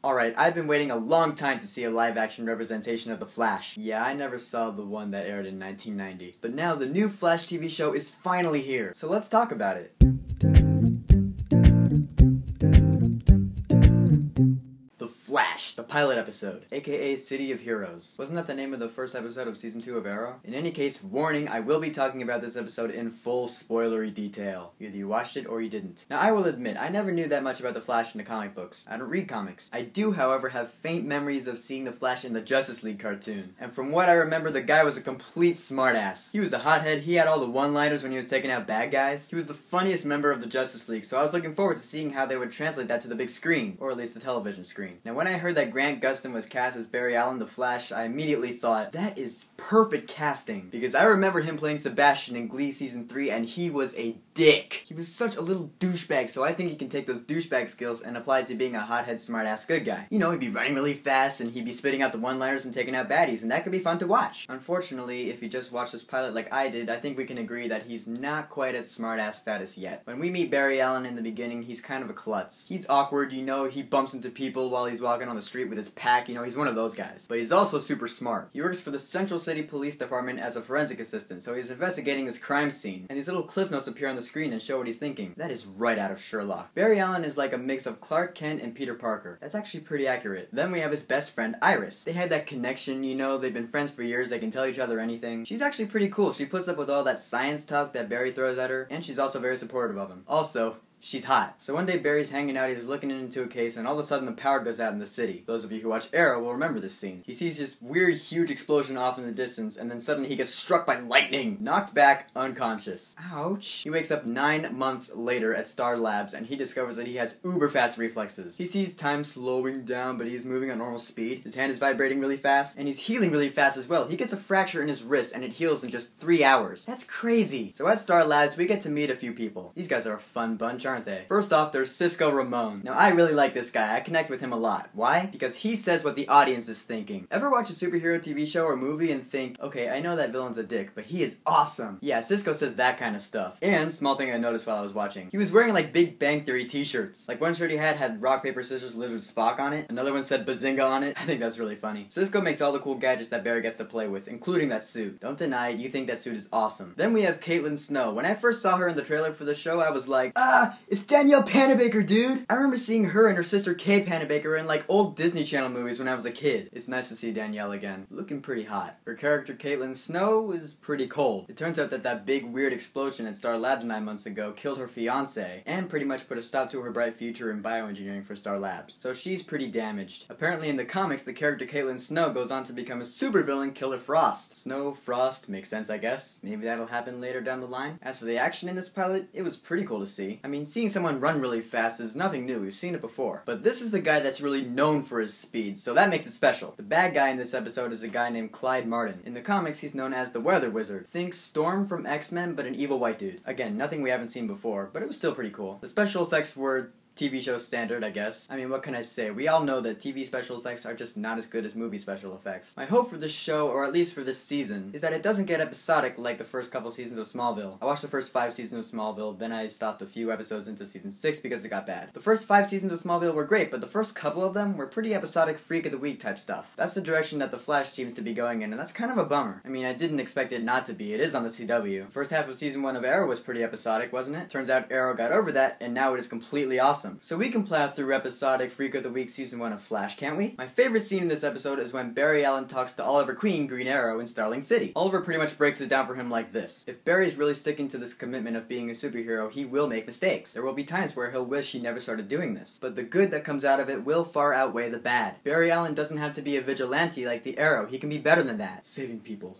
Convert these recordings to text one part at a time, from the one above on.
Alright, I've been waiting a long time to see a live-action representation of The Flash. Yeah, I never saw the one that aired in 1990. But now the new Flash TV show is finally here, so let's talk about it. The Flash, the pilot episode, aka City of Heroes. Wasn't that the name of the first episode of Season 2 of Arrow? In any case, warning, I will be talking about this episode in full spoilery detail. Either you watched it or you didn't. Now I will admit, I never knew that much about the Flash in the comic books. I don't read comics. I do, however, have faint memories of seeing the Flash in the Justice League cartoon. And from what I remember, the guy was a complete smartass. He was a hothead, he had all the one-liners when he was taking out bad guys. He was the funniest member of the Justice League, so I was looking forward to seeing how they would translate that to the big screen, or at least the television screen. Now when I heard that Grant Gustin was cast as Barry Allen the Flash, I immediately thought, that is perfect casting. Because I remember him playing Sebastian in Glee Season 3 and he was a dick. He was such a little douchebag, so I think he can take those douchebag skills and apply it to being a hothead smartass good guy. You know, he'd be running really fast and he'd be spitting out the one-liners and taking out baddies, and that could be fun to watch. Unfortunately, if you just watched this pilot like I did, I think we can agree that he's not quite at smartass status yet. When we meet Barry Allen in the beginning, he's kind of a klutz. He's awkward, you know, he bumps into people while he's walking on the street with his pack, you know, he's one of those guys. But he's also super smart. He works for the Central City Police Department as a forensic assistant, so he's investigating this crime scene. And these little cliff notes appear on the screen and show what he's thinking. That is right out of Sherlock. Barry Allen is like a mix of Clark Kent and Peter Parker. That's actually pretty accurate. Then we have his best friend, Iris. They had that connection, you know, they've been friends for years, they can tell each other anything. She's actually pretty cool. She puts up with all that science talk that Barry throws at her, and she's also very supportive of him. Also, she's hot. So one day Barry's hanging out, he's looking into a case, and all of a sudden the power goes out in the city. Those of you who watch Arrow will remember this scene. He sees this weird, huge explosion off in the distance, and then suddenly he gets struck by lightning, knocked back, unconscious. Ouch. He wakes up 9 months later at Star Labs, and he discovers that he has uber fast reflexes. He sees time slowing down, but he's moving at normal speed. His hand is vibrating really fast, and he's healing really fast as well. He gets a fracture in his wrist, and it heals in just 3 hours. That's crazy. So at Star Labs, we get to meet a few people. These guys are a fun bunch, aren't they? First off, there's Cisco Ramon. Now, I really like this guy. I connect with him a lot. Why? Because he says what the audience is thinking. Ever watch a superhero TV show or movie and think, okay, I know that villain's a dick, but he is awesome. Yeah, Cisco says that kind of stuff. And, small thing I noticed while I was watching, he was wearing like Big Bang Theory t-shirts. Like one shirt he had rock, paper, scissors, lizard, Spock on it. Another one said Bazinga on it. I think that's really funny. Cisco makes all the cool gadgets that Barry gets to play with, including that suit. Don't deny it, you think that suit is awesome. Then we have Caitlin Snow. When I first saw her in the trailer for the show, I was like, it's Danielle Panabaker, dude! I remember seeing her and her sister Kay Panabaker in like old Disney Channel movies when I was a kid. It's nice to see Danielle again. Looking pretty hot. Her character Caitlin Snow is pretty cold. It turns out that that big weird explosion at Star Labs 9 months ago killed her fiancé, and pretty much put a stop to her bright future in bioengineering for Star Labs. So she's pretty damaged. Apparently in the comics, the character Caitlin Snow goes on to become a supervillain, Killer Frost. Snow, Frost, makes sense I guess. Maybe that'll happen later down the line. As for the action in this pilot, it was pretty cool to see. I mean, seeing someone run really fast is nothing new, we've seen it before. But this is the guy that's really known for his speed, so that makes it special. The bad guy in this episode is a guy named Clyde Martin. In the comics, he's known as the Weather Wizard. Think Storm from X-Men, but an evil white dude. Again, nothing we haven't seen before, but it was still pretty cool. The special effects were TV show standard, I guess. I mean, what can I say? We all know that TV special effects are just not as good as movie special effects. My hope for this show, or at least for this season, is that it doesn't get episodic like the first couple seasons of Smallville. I watched the first 5 seasons of Smallville, then I stopped a few episodes into season 6 because it got bad. The first 5 seasons of Smallville were great, but the first couple of them were pretty episodic freak of the week type stuff. That's the direction that The Flash seems to be going in, and that's kind of a bummer. I mean, I didn't expect it not to be. It is on the CW. First half of season 1 of Arrow was pretty episodic, wasn't it? Turns out Arrow got over that, and now it is completely awesome. So we can plow through episodic Freak of the Week Season 1 of Flash, can't we? My favorite scene in this episode is when Barry Allen talks to Oliver Queen, Green Arrow, in Starling City. Oliver pretty much breaks it down for him like this. If Barry's really sticking to this commitment of being a superhero, he will make mistakes. There will be times where he'll wish he never started doing this. But the good that comes out of it will far outweigh the bad. Barry Allen doesn't have to be a vigilante like the Arrow. He can be better than that. Saving people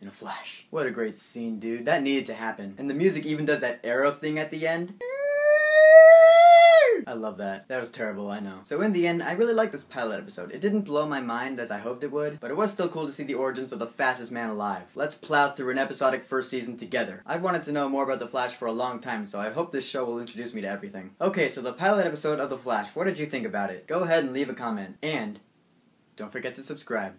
in a flash. What a great scene, dude. That needed to happen. And the music even does that Arrow thing at the end. I love that. That was terrible, I know. So in the end, I really liked this pilot episode. It didn't blow my mind as I hoped it would, but it was still cool to see the origins of the fastest man alive. Let's plow through an episodic first season together. I've wanted to know more about The Flash for a long time, so I hope this show will introduce me to everything. Okay, so the pilot episode of The Flash, what did you think about it? Go ahead and leave a comment. And don't forget to subscribe.